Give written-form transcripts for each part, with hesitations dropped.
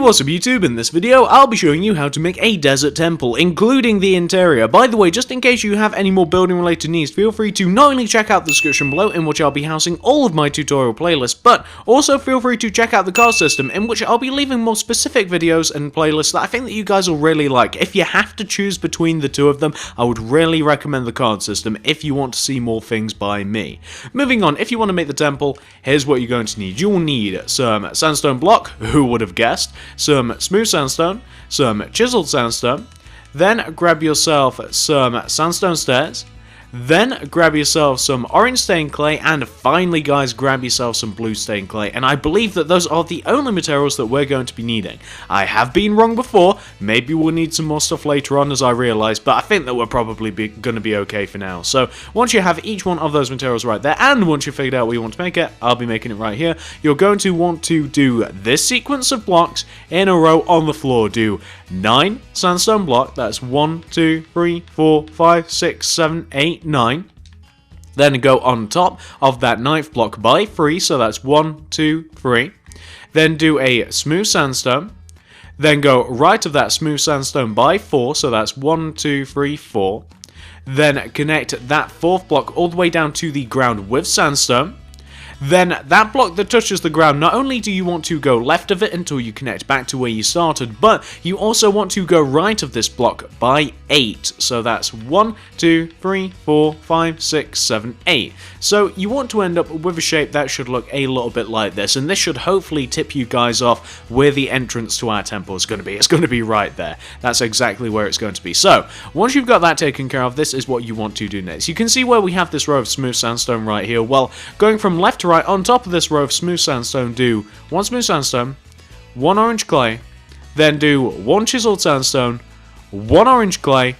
what's up YouTube, in this video I'll be showing you how to make a desert temple, including the interior. By the way, just in case you have any more building related needs, feel free to not only check out the description below in which I'll be housing all of my tutorial playlists, but also feel free to check out the card system in which I'll be leaving more specific videos and playlists that I think that you guys will really like. If you have to choose between the two of them, I would really recommend the card system if you want to see more things by me. Moving on, if you want to make the temple, here's what you're going to need. You will need some sandstone block, who would have guessed, some smooth sandstone, some chiseled sandstone, then grab yourself some sandstone stairs, then grab yourself some orange stained clay, and finally guys, grab yourself some blue stained clay. And I believe that those are the only materials that we're going to be needing. I have been wrong before, maybe we'll need some more stuff later on as I realise, but I think that we're probably going to be okay for now. So once you have each one of those materials right there, and once you've figured out what you want to make it, I'll be making it right here, you're going to want to do this sequence of blocks in a row on the floor. Do 9 sandstone block, that's 1, 2, 3, 4, 5, 6, 7, 8, 9. Then go on top of that 9th block by 3, so that's 1, 2, 3. Then do a smooth sandstone. Then go right of that smooth sandstone by 4, so that's 1, 2, 3, 4. Then connect that 4th block all the way down to the ground with sandstone. Then that block that touches the ground, not only do you want to go left of it until you connect back to where you started, but you also want to go right of this block by 8. So that's 1, 2, 3, 4, 5, 6, 7, 8. So you want to end up with a shape that should look a little bit like this, and this should hopefully tip you guys off where the entrance to our temple is going to be. It's going to be right there. That's exactly where it's going to be. So once you've got that taken care of, this is what you want to do next. You can see where we have this row of smooth sandstone right here. Well, going from left to right, on top of this row of smooth sandstone, do 1 smooth sandstone, 1 orange clay, then do 1 chiseled sandstone, 1 orange clay,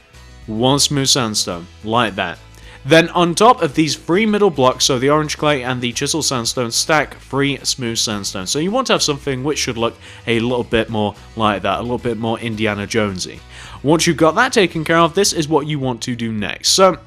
1 smooth sandstone, like that. Then on top of these 3 middle blocks, so the orange clay and the chiseled sandstone, stack 3 smooth sandstone. So you want to have something which should look a little bit more like that, a little bit more Indiana Jonesy. Once you've got that taken care of, this is what you want to do next. So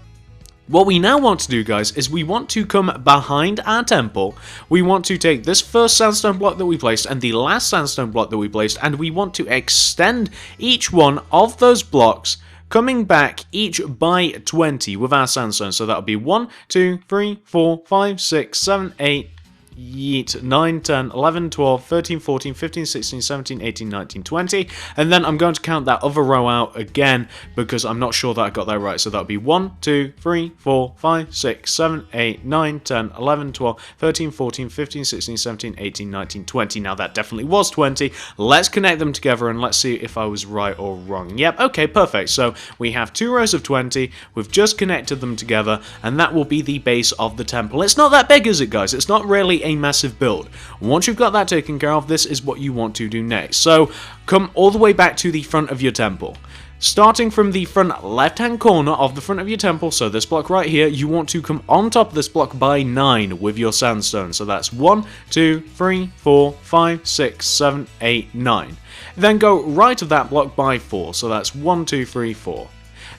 what we now want to do, guys, is we want to come behind our temple. We want to take this first sandstone block that we placed and the last sandstone block that we placed, and we want to extend each one of those blocks, coming back each by 20 with our sandstone. So that'll be 1, 2, 3, 4, 5, 6, 7, 8, 9, 10, 11, 12, 13, 14, 15, 16, 17, 18, 19, 20. And then I'm going to count that other row out again because I'm not sure that I got that right. So that'll be 1, 2, 3, 4, 5, 6, 7, 8, 9, 10, 11, 12, 13, 14, 15, 16, 17, 18, 19, 20. Now that definitely was 20. Let's connect them together and let's see if I was right or wrong. Yep, okay, perfect. So we have 2 rows of 20. We've just connected them together, and that will be the base of the temple. It's not that big, is it, guys? It's not really a massive build. Once you've got that taken care of, this is what you want to do next. So come all the way back to the front of your temple. Starting from the front left hand corner of the front of your temple, so this block right here, you want to come on top of this block by 9 with your sandstone. So that's 1, 2, 3, 4, 5, 6, 7, 8, 9. Then go right of that block by 4. So that's 1, 2, 3, 4.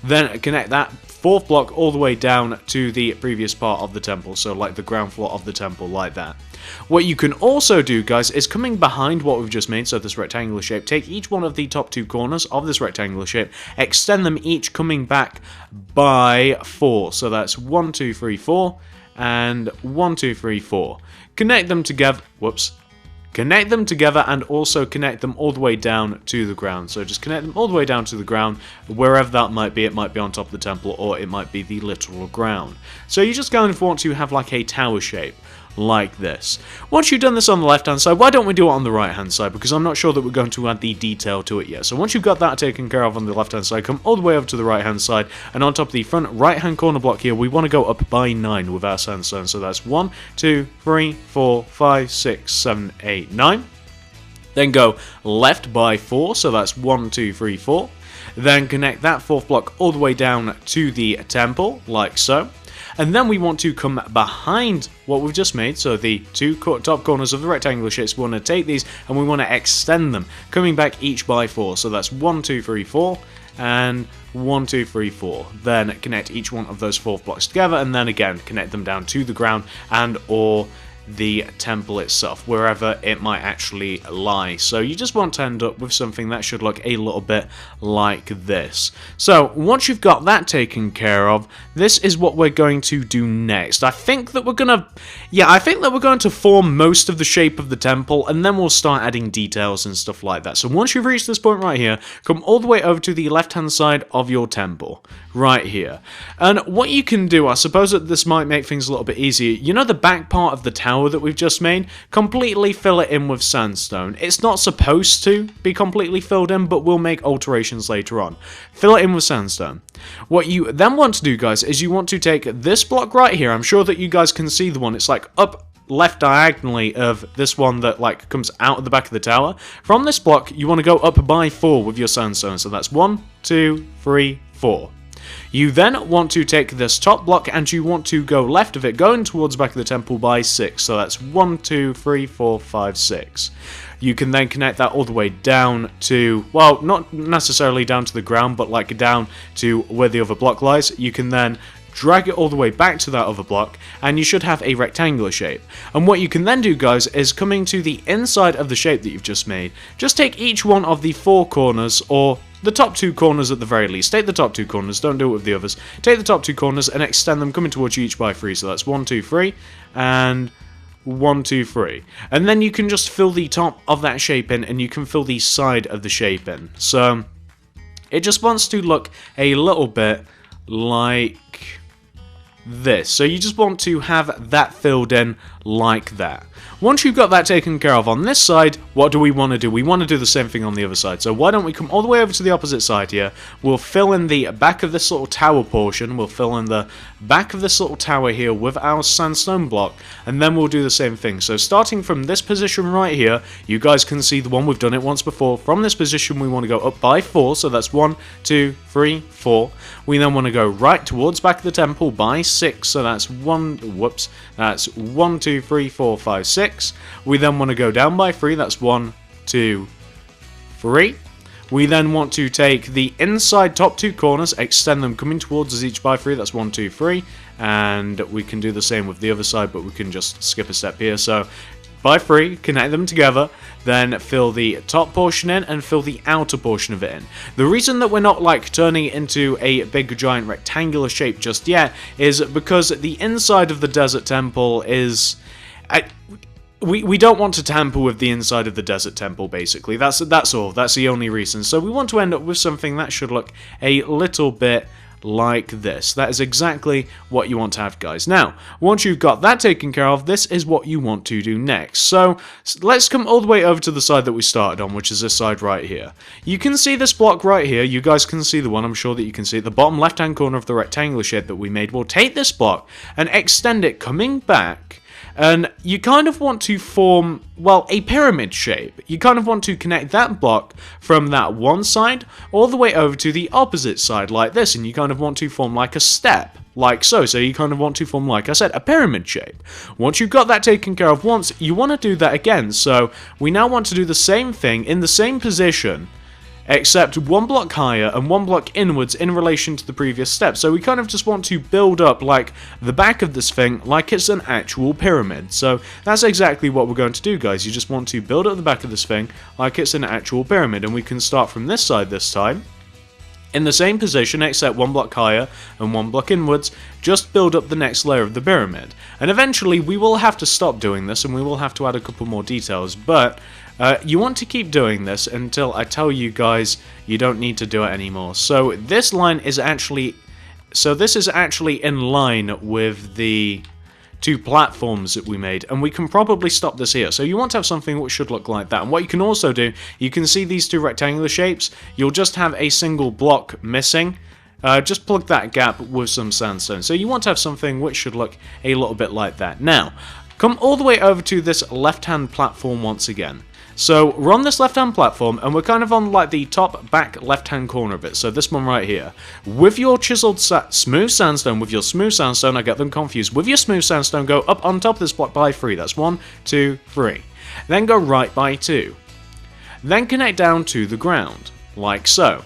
Then connect that 4th block all the way down to the previous part of the temple, so like the ground floor of the temple, like that. What you can also do, guys, is coming behind what we've just made, so this rectangular shape, take each one of the top 2 corners of this rectangular shape, extend them each coming back by 4, so that's 1, 2, 3, 4, and 1, 2, 3, 4. Connect them together, connect them together and also connect them all the way down to the ground. So just connect them all the way down to the ground, wherever that might be. It might be on top of the temple, or it might be the literal ground. So you just kind of want to have like a tower shape, like this. Once you've done this on the left hand side, why don't we do it on the right hand side, because I'm not sure that we're going to add the detail to it yet. So once you've got that taken care of on the left hand side, come all the way over to the right hand side, and on top of the front right hand corner block here, we want to go up by 9 with our sandstone. So that's 1, 2, 3, 4, 5, 6, 7, 8, 9. Then go left by 4, so that's 1, 2, 3, 4. Then connect that 4th block all the way down to the temple, like so. And then we want to come behind what we've just made, so the 2 top corners of the rectangular shapes. We want to take these and we want to extend them, coming back each by 4. So that's 1, 2, 3, 4, and 1, 2, 3, 4. Then connect each one of those 4th blocks together, and then again connect them down to the ground and or the temple itself, wherever it might actually lie. So you just want to end up with something that should look a little bit like this. So once you've got that taken care of, this is what we're going to do next. I think that we're going to form most of the shape of the temple, and then we'll start adding details and stuff like that. So once you've reached this point right here, come all the way over to the left hand side of your temple, right here. And what you can do, I suppose that this might make things a little bit easier, you know the back part of the tower that we've just made? Completely fill it in with sandstone. It's not supposed to be completely filled in, but we'll make alterations later on. Fill it in with sandstone. What you then want to do, guys, is you want to take this block right here. I'm sure that you guys can see the one. It's like up left diagonally of this one that like comes out of the back of the tower. From this block, you want to go up by 4 with your sandstone. So that's 1, 2, 3, 4. You then want to take this top block and you want to go left of it, going towards the back of the temple by 6. So that's 1, 2, 3, 4, 5, 6. You can then connect that all the way down to, well, not necessarily down to the ground, but like down to where the other block lies. You can then drag it all the way back to that other block, and you should have a rectangular shape. And what you can then do, guys, is coming to the inside of the shape that you've just made, just take each one of the 4 corners, or the top 2 corners at the very least. Take the top 2 corners, don't do it with the others. Take the top 2 corners and extend them coming towards you each by 3. So that's 1, 2, 3, and 1, 2, 3. And then you can just fill the top of that shape in, and you can fill the side of the shape in. So it just wants to look a little bit like this. So you just want to have that filled in like that. Once you've got that taken care of on this side, what do we want to do? We want to do the same thing on the other side. So why don't we come all the way over to the opposite side here. We'll fill in the back of this little tower portion. We'll fill in the back of this little tower here with our sandstone block. And then we'll do the same thing. So starting from this position right here, you guys can see the one we've done it once before. From this position, we want to go up by 4. So that's 1, 2, 3, 4. We then want to go right towards back of the temple by 6. So that's 1, 2, 3, 4, 5, 6. We then want to go down by 3, that's 1, 2, 3. We then want to take the inside top 2 corners, extend them coming towards us each by 3, that's 1, 2, 3. And we can do the same with the other side, but we can just skip a step here. So by 3, connect them together, then fill the top portion in and fill the outer portion of it in. The reason that we're not like turning it into a big giant rectangular shape just yet is because the inside of the desert temple is... We don't want to tamper with the inside of the desert temple, basically. That's all. That's the only reason. So we want to end up with something that should look a little bit like this. That is exactly what you want to have, guys. Now, once you've got that taken care of, this is what you want to do next. So let's come all the way over to the side that we started on, which is this side right here. You can see this block right here. You guys can see the one. I'm sure that you can see at the bottom left-hand corner of the rectangular shape that we made. We'll take this block and extend it coming back. And you kind of want to form, well, a pyramid shape. You kind of want to connect that block from that one side all the way over to the opposite side like this. And you kind of want to form like a step, like so. So you kind of want to form, like I said, a pyramid shape. Once you've got that taken care of once, you want to do that again. So we now want to do the same thing in the same position, except 1 block higher and 1 block inwards in relation to the previous step. So we kind of just want to build up like the back of this thing like it's an actual pyramid. So that's exactly what we're going to do, guys. You just want to build up the back of this thing like it's an actual pyramid. And we can start from this side this time, in the same position except 1 block higher and 1 block inwards, just build up the next layer of the pyramid. And eventually we will have to stop doing this and we will have to add a couple more details, but you want to keep doing this until I tell you guys you don't need to do it anymore. So this line is actually, this is actually in line with the 2 platforms that we made, and we can probably stop this here. So you want to have something which should look like that. And what you can also do, you can see these 2 rectangular shapes, you'll just have a single block missing. Just plug that gap with some sandstone. So you want to have something which should look a little bit like that. Now, come all the way over to this left-hand platform once again. So we're on this left-hand platform, and we're kind of on like the top back left-hand corner of it. So this one right here. With your chiseled smooth sandstone, I get them confused. With your smooth sandstone, go up on top of this block by 3. That's 1, 2, 3. Then go right by 2. Then connect down to the ground, like so.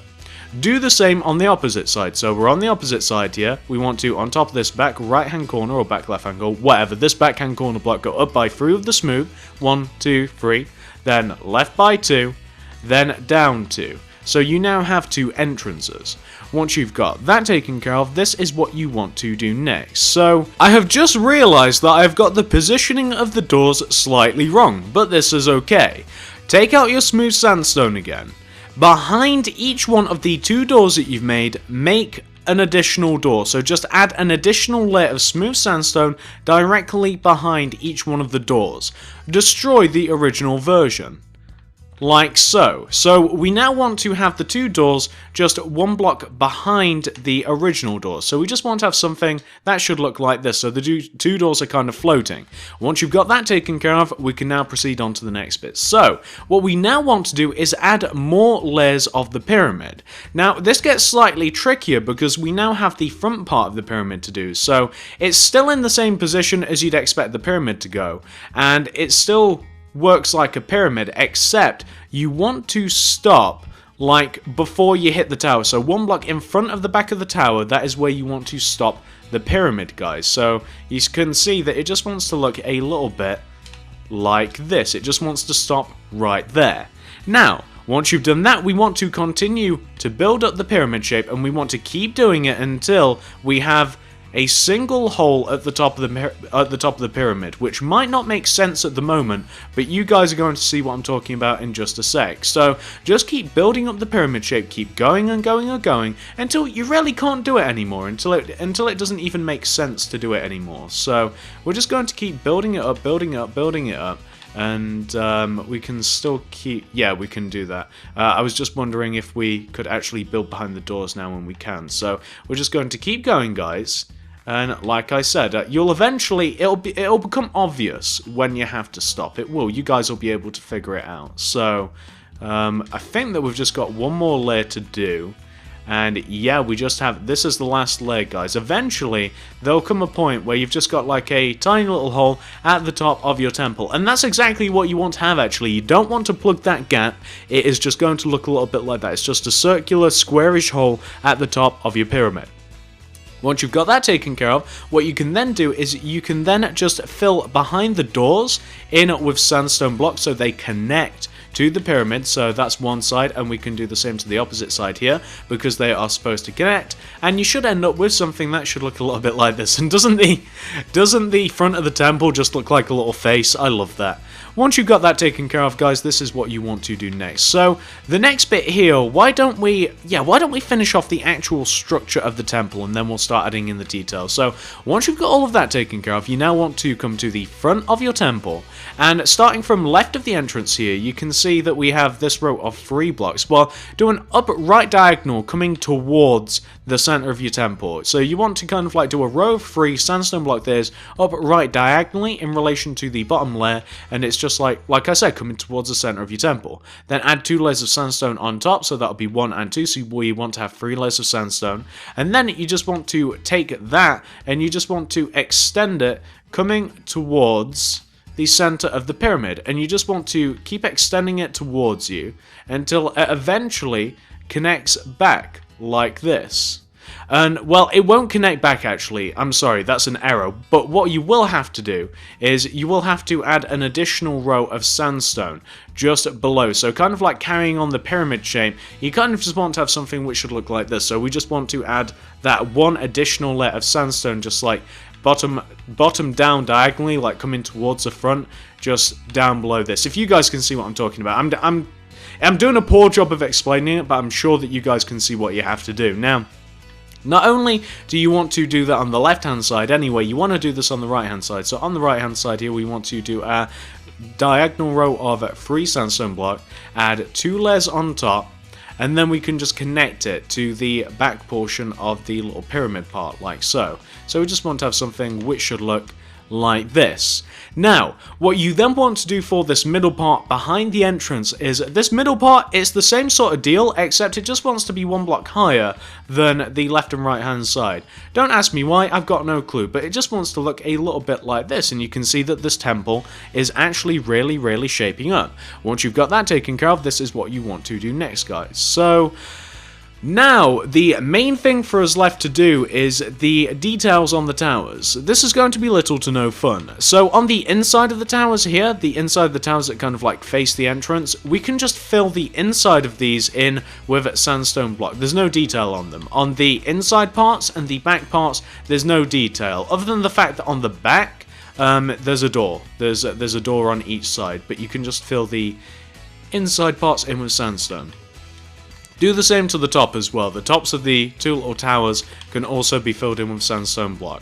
Do the same on the opposite side. So we're on the opposite side here. We want to, on top of this back right hand corner or back left hand corner, whatever, this back hand corner block, go up by 3 with the smooth. 1, 2, 3. Then left by 2. Then down 2. So you now have 2 entrances. Once you've got that taken care of, this is what you want to do next. So, I have just realised that I've got the positioning of the doors slightly wrong, but this is okay. Take out your smooth sandstone again. Behind each one of the 2 doors that you've made, make an additional door. So just add an additional layer of smooth sandstone directly behind each one of the doors. Destroy the original version. Like so. So we now want to have the 2 doors just 1 block behind the original doors. So we just want to have something that should look like this. So the 2 doors are kind of floating. Once you've got that taken care of, we can now proceed on to the next bit. So what we now want to do is add more layers of the pyramid. Now this gets slightly trickier because we now have the front part of the pyramid to do. So it's still in the same position as you'd expect the pyramid to go. And it's still works like a pyramid, except you want to stop like before you hit the tower. So 1 block in front of the back of the tower, that is where you want to stop the pyramid, guys. So you can see that it just wants to look a little bit like this. It just wants to stop right there. Now, once you've done that, we want to continue to build up the pyramid shape, and we want to keep doing it until we have a single hole at the top of the pyramid, which might not make sense at the moment, but you guys are going to see what I'm talking about in just a sec. So just keep building up the pyramid shape, keep going and going and going until you really can't do it anymore, until it doesn't even make sense to do it anymore. So we're just going to keep building it up, building it up, building it up. And we can still keep, yeah, we can do that. I was just wondering if we could actually build behind the doors now, and we can. So we're just going to keep going, guys. And like I said, you'll eventually, it'll become obvious when you have to stop. It will. You guys will be able to figure it out. So I think that we've just got 1 more layer to do. And yeah, we just have, this is the last layer, guys. Eventually, there'll come a point where you've just got like a tiny little hole at the top of your temple. And that's exactly what you want to have, actually. You don't want to plug that gap. It is just going to look a little bit like that. It's just a circular, squarish hole at the top of your pyramid. Once you've got that taken care of, what you can then do is you can then just fill behind the doors in with sandstone blocks so they connect to the pyramid. So that's one side, and we can do the same to the opposite side here because they are supposed to connect, and you should end up with something that should look a little bit like this. And doesn't the front of the temple just look like a little face? I love that. Once you've got that taken care of, guys, this is what you want to do next. So the next bit here, why don't we finish off the actual structure of the temple, and then we'll start adding in the details. So once you've got all of that taken care of, you now want to come to the front of your temple, and starting from left of the entrance here, you can see that we have this row of 3 blocks. Well, do an up right diagonal coming towards the center of your temple. So you want to kind of like do a row of 3 sandstone block there, up right diagonally in relation to the bottom layer, and it's just like I said, coming towards the center of your temple. Then add 2 layers of sandstone on top, so that'll be 1 and 2, so we want to have 3 layers of sandstone. And then you just want to take that and you just want to extend it coming towards the center of the pyramid, and you just want to keep extending it towards you until it eventually connects back like this. And, well, it won't connect back, actually. I'm sorry, that's an error. But what you will have to do is you will have to add an additional row of sandstone just below. So kind of like carrying on the pyramid shape, you kind of just want to have something which should look like this. So we just want to add that 1 additional layer of sandstone, just like bottom down diagonally, like coming towards the front, just down below this. If you guys can see what I'm talking about. I'm doing a poor job of explaining it, but I'm sure that you guys can see what you have to do. Now, not only do you want to do that on the left hand side anyway, you want to do this on the right hand side. So on the right hand side here, we want to do a diagonal row of 3 sandstone block, add 2 layers on top, and then we can just connect it to the back portion of the little pyramid part, like so. So we just want to have something which should look like this. Now, what you then want to do for this middle part behind the entrance is this middle part, it's the same sort of deal, except it just wants to be 1 block higher than the left and right hand side. Don't ask me why, I've got no clue, but it just wants to look a little bit like this, and you can see that this temple is actually really shaping up. Once you've got that taken care of, this is what you want to do next, guys. So Now, the main thing for us left to do is the details on the towers. This is going to be little to no fun. So on the inside of the towers here, the inside of the towers that kind of like face the entrance, we can just fill the inside of these in with sandstone block. There's no detail on them. On the inside parts and the back parts, there's no detail, other than the fact that on the back, there's a door. There's a door on each side, but you can just fill the inside parts in with sandstone. Do the same to the top as well. The tops of the two little towers can also be filled in with sandstone block.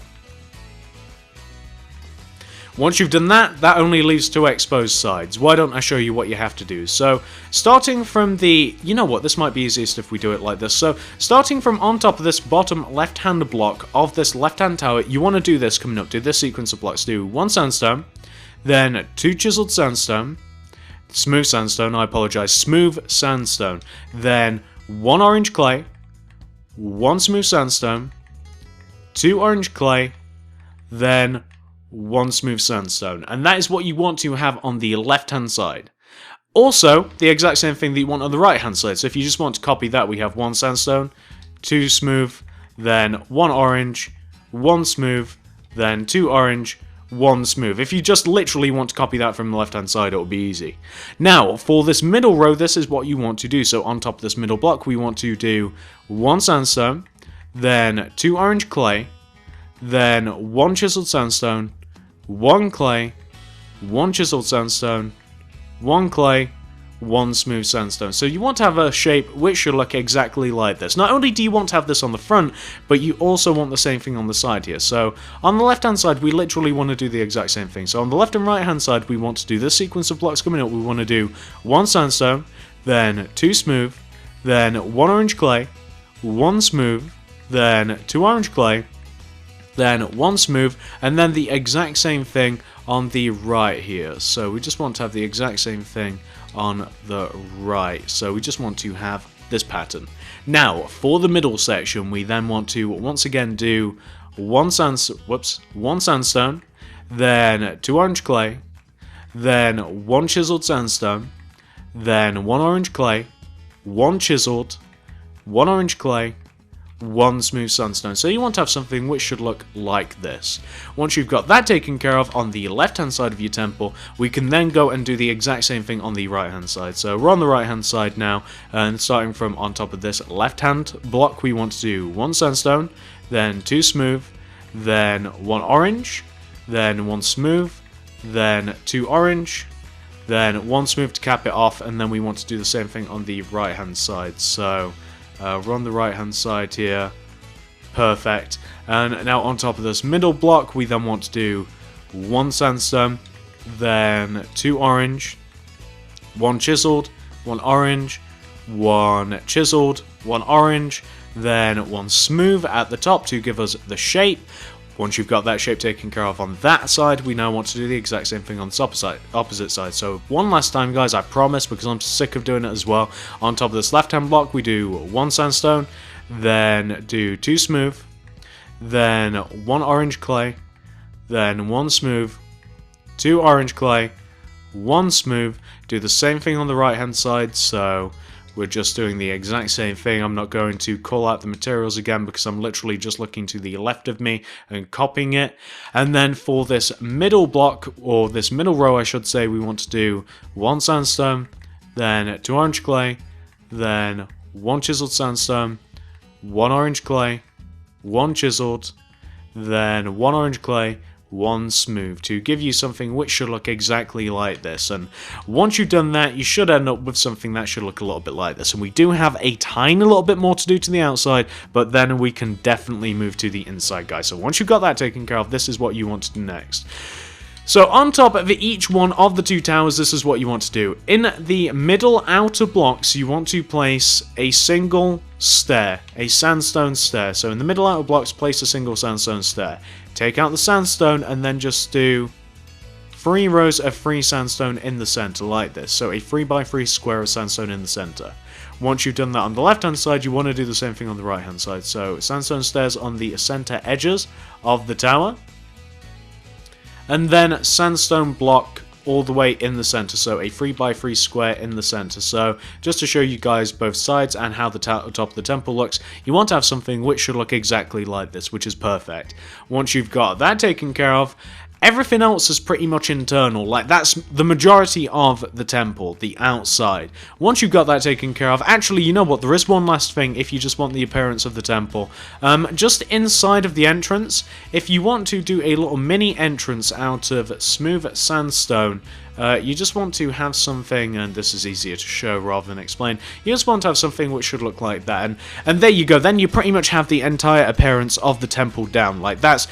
Once you've done that, that only leaves two exposed sides. Why don't I show you what you have to do? So, starting from the... You know what, this might be easiest if we do it like this. So, starting from on top of this bottom left-hand block of this left-hand tower, you want to do this coming up. Do this sequence of blocks. Do 1 sandstone, then 2 chiseled sandstone, smooth sandstone, I apologize, smooth sandstone, then 1 orange clay, 1 smooth sandstone, 2 orange clay, then 1 smooth sandstone. And that is what you want to have on the left hand side. Also, the exact same thing that you want on the right hand side. So if you just want to copy that, we have 1 sandstone, 2 smooth, then 1 orange, 1 smooth, then 2 orange, 1 smooth. If you just literally want to copy that from the left hand side, it will be easy. Now, for this middle row, this is what you want to do. So on top of this middle block, we want to do 1 sandstone, then 2 orange clay, then 1 chiseled sandstone, 1 clay, 1 chiseled sandstone, 1 clay, 1 smooth sandstone. So you want to have a shape which should look exactly like this. Not only do you want to have this on the front, but you also want the same thing on the side here. So on the left hand side, we literally want to do the exact same thing. So on the left and right hand side, we want to do this sequence of blocks coming up. We want to do 1 sandstone, then 2 smooth, then 1 orange clay, 1 smooth, then 2 orange clay, then 1 smooth, and then the exact same thing on the right here. So we just want to have the exact same thing on the right. So we just want to have this pattern. Now, for the middle section, we then want to once again do 1 sandstone, then 2 orange clay, then 1 chiseled sandstone, then 1 orange clay, 1 chiseled, 1 orange clay, 1 smooth sandstone. So you want to have something which should look like this. Once you've got that taken care of on the left hand side of your temple, we can then go and do the exact same thing on the right hand side. So we're on the right hand side now, and starting from on top of this left hand block, we want to do 1 sandstone, then 2 smooth, then 1 orange, then 1 smooth, then 2 orange, then 1 smooth to cap it off, and then we want to do the same thing on the right hand side. So we're on the right hand side here. Perfect. And now on top of this middle block, we then want to do 1 sandstone, then 2 orange, 1 chiseled, 1 orange, 1 chiseled, 1 orange, then 1 smooth at the top to give us the shape. Once you've got that shape taken care of on that side, we now want to do the exact same thing on the opposite side. So one last time, guys, I promise, because I'm sick of doing it as well. On top of this left-hand block, we do 1 sandstone, then do 2 smooth, then 1 orange clay, then 1 smooth, 2 orange clay, 1 smooth. Do the same thing on the right-hand side, so we're just doing the exact same thing. I'm not going to call out the materials again because I'm literally just looking to the left of me and copying it. And then for this middle block, or this middle row I should say, we want to do 1 sandstone, then 2 orange clay, then 1 chiseled sandstone, 1 orange clay, 1 chiseled, then 1 orange clay, 1 smooth, to give you something which should look exactly like this. And once you've done that, you should end up with something that should look a little bit like this. And we do have a tiny little bit more to do to the outside, but then we can definitely move to the inside, guys. So once you've got that taken care of, this is what you want to do next. So on top of each one of the 2 towers, this is what you want to do. In the middle outer blocks, you want to place a single stair, a sandstone stair. So in the middle outer blocks, place a single sandstone stair. Take out the sandstone and then just do 3 rows of 3 sandstone in the center like this. So a 3x3 square of sandstone in the center. Once you've done that on the left hand side, you want to do the same thing on the right hand side. So sandstone stairs on the center edges of the tower. And then sandstone block all the way in the center, so a 3x3 square in the center. So just to show you guys both sides and how the top of the temple looks, you want to have something which should look exactly like this, which is perfect. Once you've got that taken care of, everything else is pretty much internal. Like, that's the majority of the temple, the outside. Once you've got that taken care of, actually, you know what, there is one last thing if you just want the appearance of the temple. Just inside of the entrance, if you want to do a little mini entrance out of smooth sandstone, you just want to have something, and this is easier to show rather than explain, you just want to have something which should look like that, and there you go, then you pretty much have the entire appearance of the temple down. Like, that's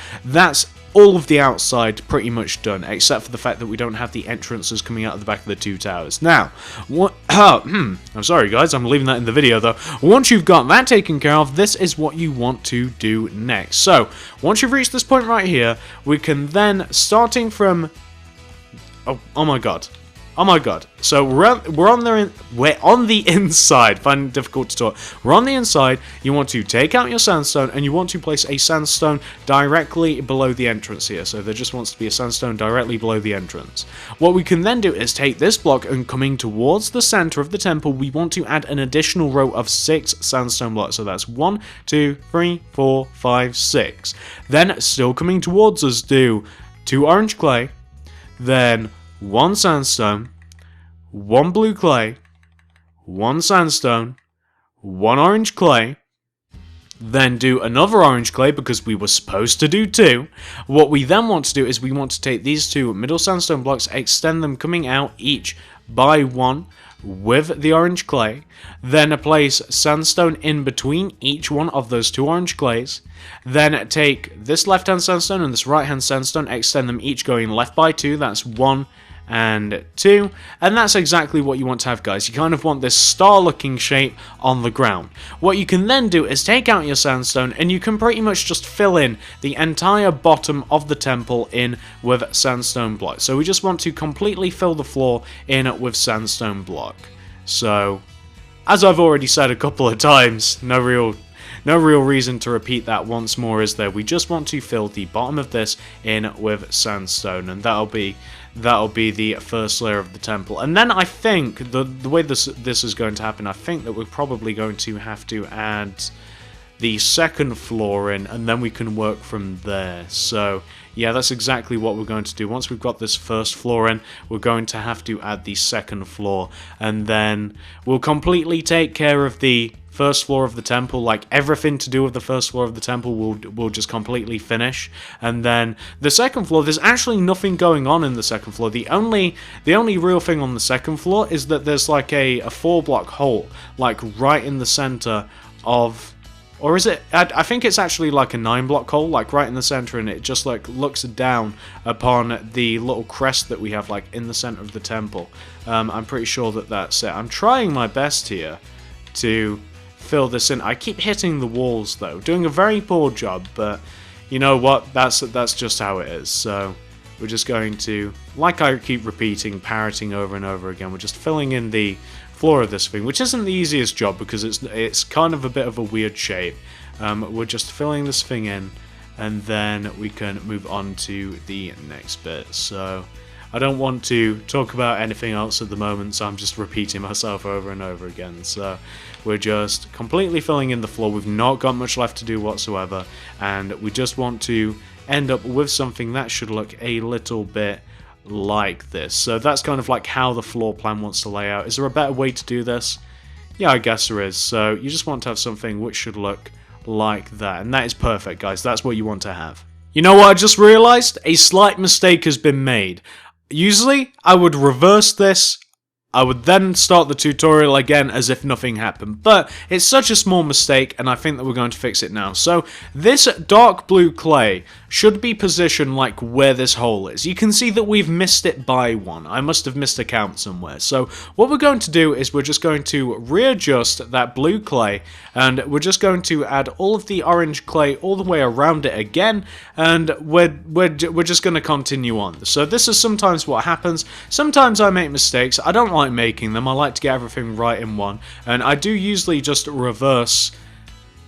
all of the outside pretty much done, except for the fact that we don't have the entrances coming out of the back of the two towers. Now, I'm sorry guys, I'm leaving that in the video though. Once you've got that taken care of, this is what you want to do next. So, once you've reached this point right here, we can then, starting from... Oh my god. Oh my god. So we're on the inside. Finding it difficult to talk. We're on the inside. You want to take out your sandstone and you want to place a sandstone directly below the entrance here. So there just wants to be a sandstone directly below the entrance. What we can then do is take this block and coming towards the center of the temple, we want to add an additional row of 6 sandstone blocks. So that's 1, 2, 3, 4, 5, 6. Then still coming towards us, do 2 orange clay, then 1 sandstone, 1 blue clay, 1 sandstone, 1 orange clay, then do another orange clay because we were supposed to do 2. What we then want to do is we want to take these 2 middle sandstone blocks, extend them coming out each by 1 with the orange clay, then place sandstone in between each one of those 2 orange clays, then take this left hand sandstone and this right hand sandstone, extend them each going left by 2, that's 1 and 2, and that's exactly what you want to have, guys. You kind of want this star looking shape on the ground. What you can then do is take out your sandstone and you can pretty much just fill in the entire bottom of the temple in with sandstone block. So we just want to completely fill the floor in with sandstone block. So, as I've already said a couple of times, no real reason to repeat that once more, is there? We just want to fill the bottom of this in with sandstone, and that'll be the first layer of the temple. And then I think the way this is going to happen, I think that we're probably going to have to add the second floor in, and then we can work from there. So yeah, that's exactly what we're going to do. Once we've got this first floor in, we're going to have to add the second floor, and then we'll completely take care of the first floor of the temple. Like, everything to do with the first floor of the temple will just completely finish. And then the second floor, there's actually nothing going on in the second floor. The only real thing on the second floor is that there's like a 4-block hole, like right in the center of, or is it, I think it's actually like a 9-block hole, like right in the center, and it just like looks down upon the little crest that we have like in the center of the temple. I'm pretty sure that that's it. I'm trying my best here to fill this in. I keep hitting the walls though, doing a very poor job, but you know what, that's just how it is. So we're just going to, like I keep repeating, parroting over and over again, we're just filling in the floor of this thing, which isn't the easiest job because it's kind of a bit of a weird shape. We're just filling this thing in, and then we can move on to the next bit. So I don't want to talk about anything else at the moment, so I'm just repeating myself over and over again. So we're just completely filling in the floor. We've not got much left to do whatsoever, and we just want to end up with something that should look a little bit like this. So that's kind of like how the floor plan wants to lay out. Is there a better way to do this? Yeah, I guess there is. So you just want to have something which should look like that, and that is perfect, guys. That's what you want to have. You know what I just realized? A slight mistake has been made. Usually I would reverse this, I would then start the tutorial again as if nothing happened, but it's such a small mistake and I think that we're going to fix it now. So this dark blue clay should be positioned like where this hole is. You can see that we've missed it by 1. I must have missed a count somewhere. So what we're going to do is we're just going to readjust that blue clay, and we're just going to add all of the orange clay all the way around it again, and we're just going to continue on. So this is sometimes what happens. Sometimes I make mistakes. I don't like making them. I like to get everything right in one, and I do usually just reverse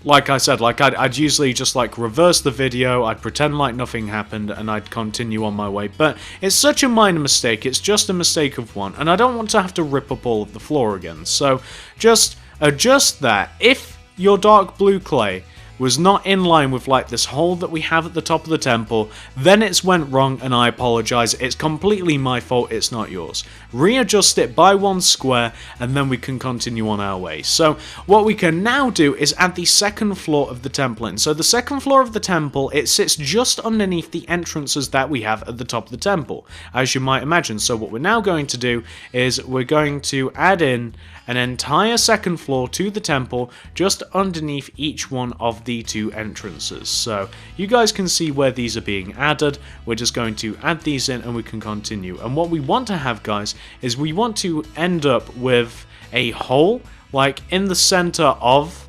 like I said, like I'd usually just like reverse the video, I'd pretend like nothing happened, and I'd continue on my way. But it's such a minor mistake, it's just a mistake of one, and I don't want to have to rip up all of the floor again. So just adjust that. If your dark blue clay was not in line with like this hole that we have at the top of the temple, then it's went wrong and I apologize. It's completely my fault, it's not yours. Readjust it by 1 square and then we can continue on our way. So what we can now do is add the second floor of the temple in. So the second floor of the temple, it sits just underneath the entrances that we have at the top of the temple, as you might imagine. So what we're now going to do is we're going to add in an entire second floor to the temple just underneath each one of the 2 entrances. So you guys can see where these are being added. We're just going to add these in and we can continue. And what we want to have, guys, is we want to end up with a hole like in the center of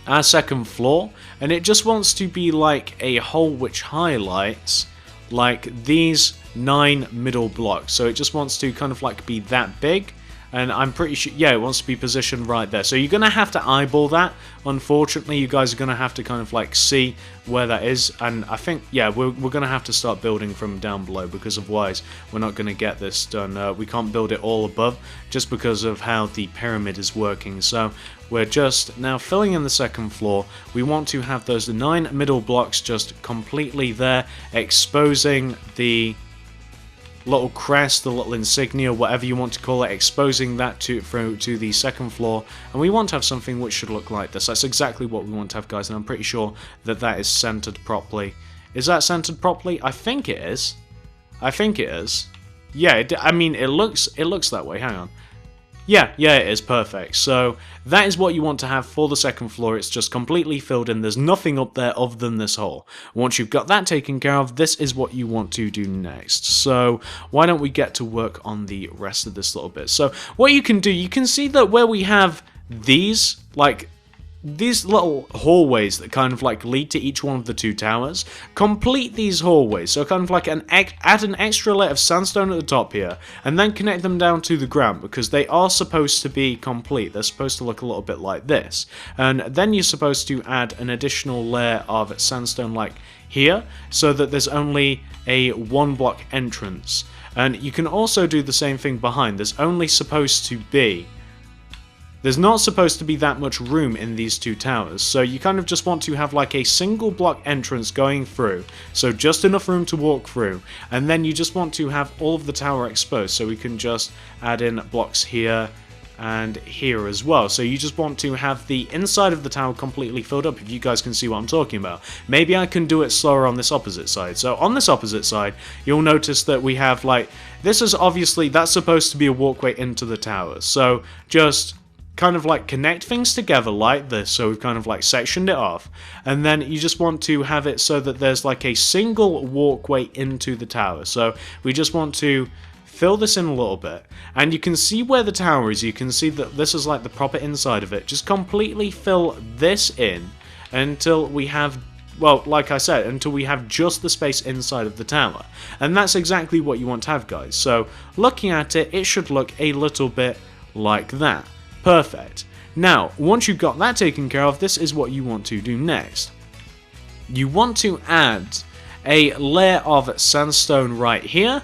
our second floor, and it just wants to be like a hole which highlights like these 9 middle blocks. So it just wants to kind of like be that big. And I'm pretty sure, yeah, it wants to be positioned right there. So you're going to have to eyeball that. Unfortunately, you guys are going to have to kind of like see where that is. And I think, yeah, we're going to have to start building from down below, because otherwise we're not going to get this done. We can't build it all above just because of how the pyramid is working. So we're just now filling in the second floor. We want to have those 9 middle blocks just completely there, exposing the little crest, the little insignia, whatever you want to call it, exposing that to the second floor, and we want to have something which should look like this. That's exactly what we want to have, guys, and I'm pretty sure that that is centered properly. Is that centered properly? I think it is. I think it is. Yeah, I mean, it looks that way. Hang on. Yeah, it is perfect. So that is what you want to have for the second floor. It's just completely filled in. There's nothing up there other than this hole. Once you've got that taken care of, this is what you want to do next. So why don't we get to work on the rest of this little bit? So what you can do, you can see that where we have these, like, these little hallways that kind of like lead to each one of the 2 towers, complete these hallways. So kind of like add an extra layer of sandstone at the top here, and then connect them down to the ground, because they are supposed to be complete. They're supposed to look a little bit like this. And then you're supposed to add an additional layer of sandstone like here, so that there's only a 1 block entrance. And you can also do the same thing behind. There's not supposed to be that much room in these 2 towers, so you kind of just want to have like a single block entrance going through, so just enough room to walk through, and then you just want to have all of the tower exposed, so we can just add in blocks here and here as well. So you just want to have the inside of the tower completely filled up, if you guys can see what I'm talking about. Maybe I can do it slower on this opposite side. So on this opposite side, you'll notice that we have like, this is obviously, that's supposed to be a walkway into the tower, so just kind of like connect things together like this. So we've kind of like sectioned it off, and then you just want to have it so that there's like a single walkway into the tower. So we just want to fill this in a little bit, and you can see where the tower is. You can see that this is like the proper inside of it. Just completely fill this in until we have, well, like I said, until we have just the space inside of the tower. And that's exactly what you want to have, guys. So looking at it, it should look a little bit like that. Perfect. Now, once you've got that taken care of, this is what you want to do next. You want to add a layer of sandstone right here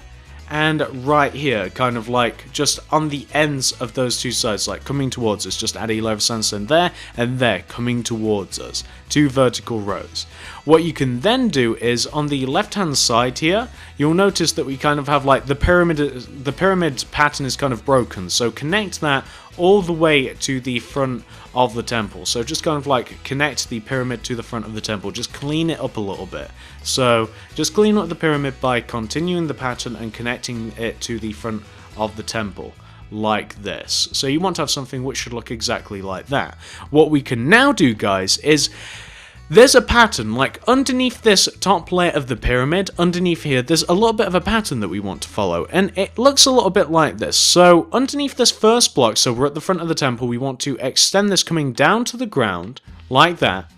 and right here, kind of like just on the ends of those 2 sides, like coming towards us. Just add a layer of sandstone there and there, coming towards us. 2 vertical rows. What you can then do is on the left hand side here, you'll notice that we kind of have like the pyramid pattern is kind of broken, so connect that all the way to the front of the temple. So just kind of like connect the pyramid to the front of the temple, just clean it up a little bit. So just clean up the pyramid by continuing the pattern and connecting it to the front of the temple like this. So you want to have something which should look exactly like that. What we can now do, guys, is there's a pattern, like underneath this top layer of the pyramid, underneath here, there's a little bit of a pattern that we want to follow, and it looks a little bit like this. So underneath this first block, so we're at the front of the temple, we want to extend this coming down to the ground, like that.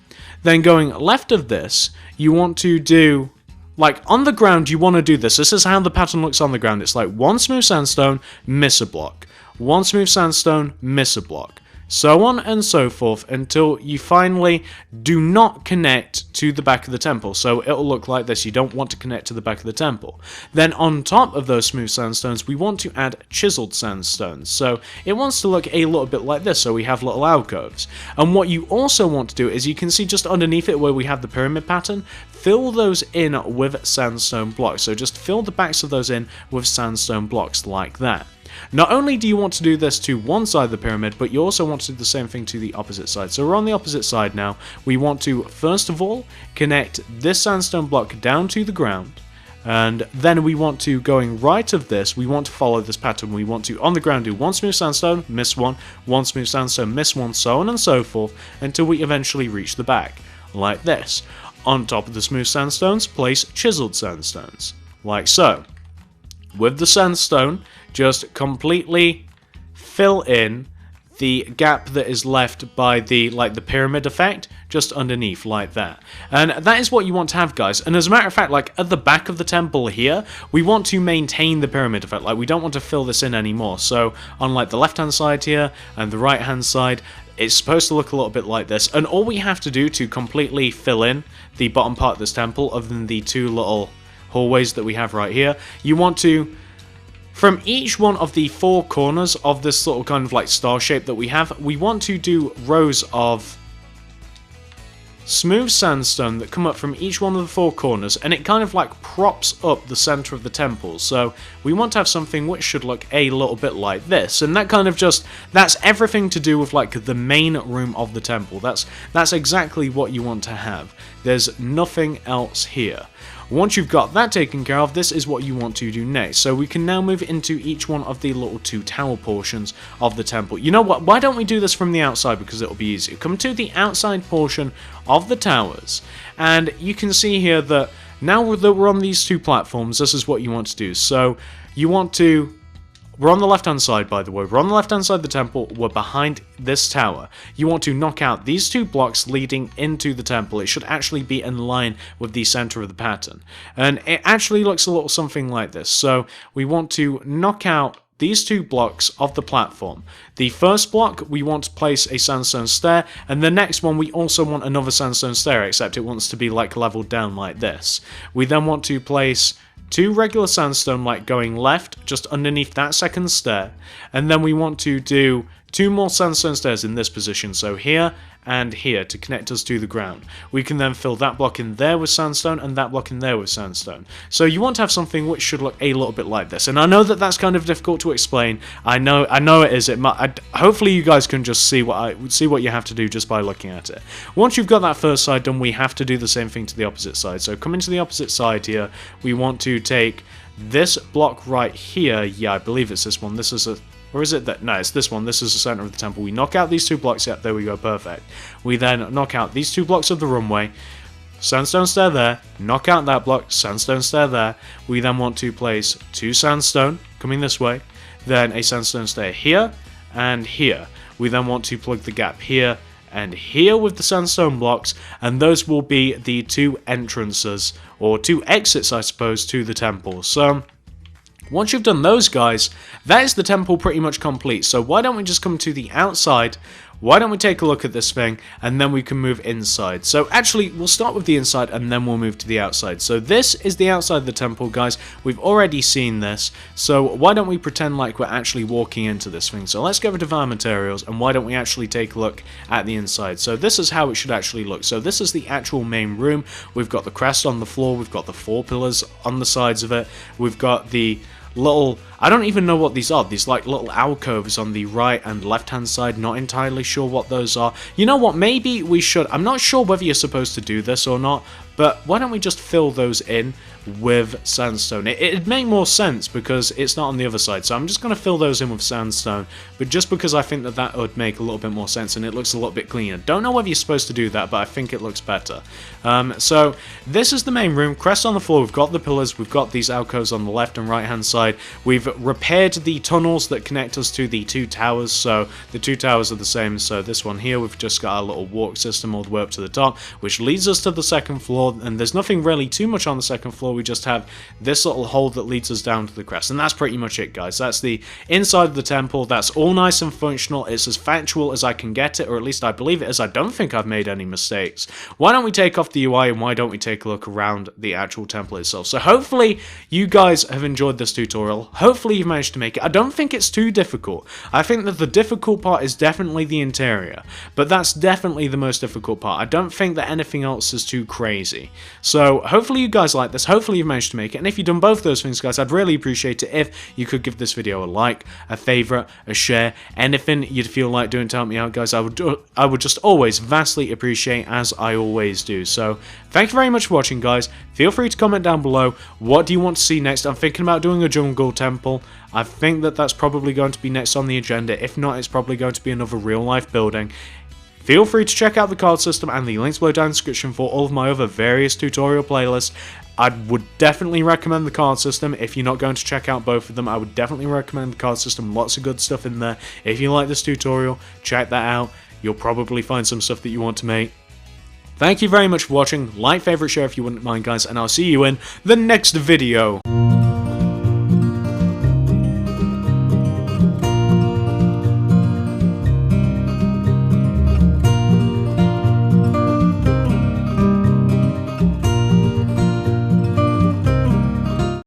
Then going left of this, you want to do, like on the ground, you want to do this. This is how the pattern looks on the ground. It's like 1 smooth sandstone, miss a block. 1 smooth sandstone, miss a block. so on and so forth until you finally do not connect to the back of the temple. So it'll look like this. You don't want to connect to the back of the temple. Then on top of those smooth sandstones, we want to add chiseled sandstones. So it wants to look a little bit like this. So we have little alcoves. And what you also want to do is, you can see just underneath it where we have the pyramid pattern, fill those in with sandstone blocks. So just fill the backs of those in with sandstone blocks like that. Not only do you want to do this to one side of the pyramid, but you also want to do the same thing to the opposite side. So we're on the opposite side now. We want to, first of all, connect this sandstone block down to the ground. And then we want to, going right of this, we want to follow this pattern. We want to, on the ground, do one smooth sandstone, miss one smooth sandstone, miss one, so on and so forth, until we eventually reach the back, like this. On top of the smooth sandstones, place chiseled sandstones, like so. With the sandstone, just completely fill in the gap that is left by the pyramid effect just underneath like that. And that is what you want to have, guys. And as a matter of fact, like at the back of the temple here, we want to maintain the pyramid effect. Like we don't want to fill this in anymore. So on like the left hand side here and the right hand side, it's supposed to look a little bit like this. And all we have to do to completely fill in the bottom part of this temple, other than the two little hallways that we have right here, you want to, from each one of the four corners of this little kind of like star shape that we have, we want to do rows of smooth sandstone that come up from each one of the four corners, and it kind of like props up the center of the temple. So we want to have something which should look a little bit like this, and that kind of just, that's everything to do with like the main room of the temple. That's exactly what you want to have. There's nothing else here. Once you've got that taken care of, this is what you want to do next. So we can now move into each one of the little two tower portions of the temple. You know what? Why don't we do this from the outside, because it'll be easier. Come to the outside portion of the towers, and you can see here that now that we're on these two platforms, this is what you want to do. So you want to, we're on the left-hand side, by the way. We're on the left-hand side of the temple. We're behind this tower. You want to knock out these two blocks leading into the temple. It should actually be in line with the center of the pattern. And it actually looks a little something like this. So we want to knock out these two blocks of the platform. The first block, we want to place a sandstone stair, and the next one we also want another sandstone stair, except it wants to be like leveled down like this. We then want to place two regular sandstone like going left just underneath that second stair, and then we want to do two more sandstone stairs in this position, so here and here, to connect us to the ground. We can then fill that block in there with sandstone and that block in there with sandstone. So you want to have something which should look a little bit like this. And I know that that's kind of difficult to explain. I know it is. Hopefully you guys can just see what you have to do just by looking at it. Once you've got that first side done, we have to do the same thing to the opposite side. So coming to the opposite side here, we want to take this block right here. Yeah, I believe it's this one. This is a, or is it that? No, it's this one. This is the center of the temple. We knock out these two blocks. Yep, there we go. Perfect. We then knock out these two blocks of the runway. Sandstone stair there. Knock out that block. Sandstone stair there. We then want to place two sandstone coming this way. Then a sandstone stair here and here. We then want to plug the gap here and here with the sandstone blocks, and those will be the two entrances, or two exits, I suppose, to the temple. So once you've done those, guys, that is the temple pretty much complete. So why don't we just come to the outside? Why don't we take a look at this thing, and then we can move inside. So actually, we'll start with the inside, and then we'll move to the outside. So this is the outside of the temple, guys. We've already seen this. So why don't we pretend like we're actually walking into this thing? So let's get rid of our materials, and why don't we actually take a look at the inside? So this is how it should actually look. So this is the actual main room. We've got the crest on the floor. We've got the four pillars on the sides of it. We've got the little, I don't even know what these are, these like little alcoves on the right and left hand side. Not entirely sure what those are. You know what, maybe we should, I'm not sure whether you're supposed to do this or not, but why don't we just fill those in with sandstone? It'd make more sense because it's not on the other side, so I'm just going to fill those in with sandstone, but just because I think that that would make a little bit more sense and it looks a little bit cleaner. Don't know whether you're supposed to do that, but I think it looks better. So this is the main room, crest on the floor, we've got the pillars, we've got these alcoves on the left and right hand side, we've repaired the tunnels that connect us to the two towers, so the two towers are the same. So this one here, we've just got our little walk system all the way up to the top, which leads us to the second floor. floor, and there's nothing really too much on the second floor. We just have this little hole that leads us down to the crest, and that's pretty much it, guys. That's the inside of the temple. That's all nice and functional. It's as factual as I can get it, or at least I believe it is. I don't think I've made any mistakes. Why don't we take off the UI, and why don't we take a look around the actual temple itself? So hopefully you guys have enjoyed this tutorial. Hopefully you've managed to make it. I don't think it's too difficult. I think that the difficult part is definitely the interior, but that's definitely the most difficult part. I don't think that anything else is too crazy. So hopefully you guys like this. Hopefully you've managed to make it, and if you've done both those things, guys, I'd really appreciate it if you could give this video a like, a favorite, a share, anything you'd feel like doing to help me out, guys. I would just always vastly appreciate, as I always do. So thank you very much for watching, guys. Feel free to comment down below. What do you want to see next? I'm thinking about doing a jungle temple. I think that that's probably going to be next on the agenda. If not, it's probably going to be another real life building. Feel free to check out the card system and the links below down in the description for all of my other various tutorial playlists. I would definitely recommend the card system. If you're not going to check out both of them, I would definitely recommend the card system. Lots of good stuff in there. If you like this tutorial, check that out. You'll probably find some stuff that you want to make. Thank you very much for watching. Like, favorite, share if you wouldn't mind, guys, and I'll see you in the next video.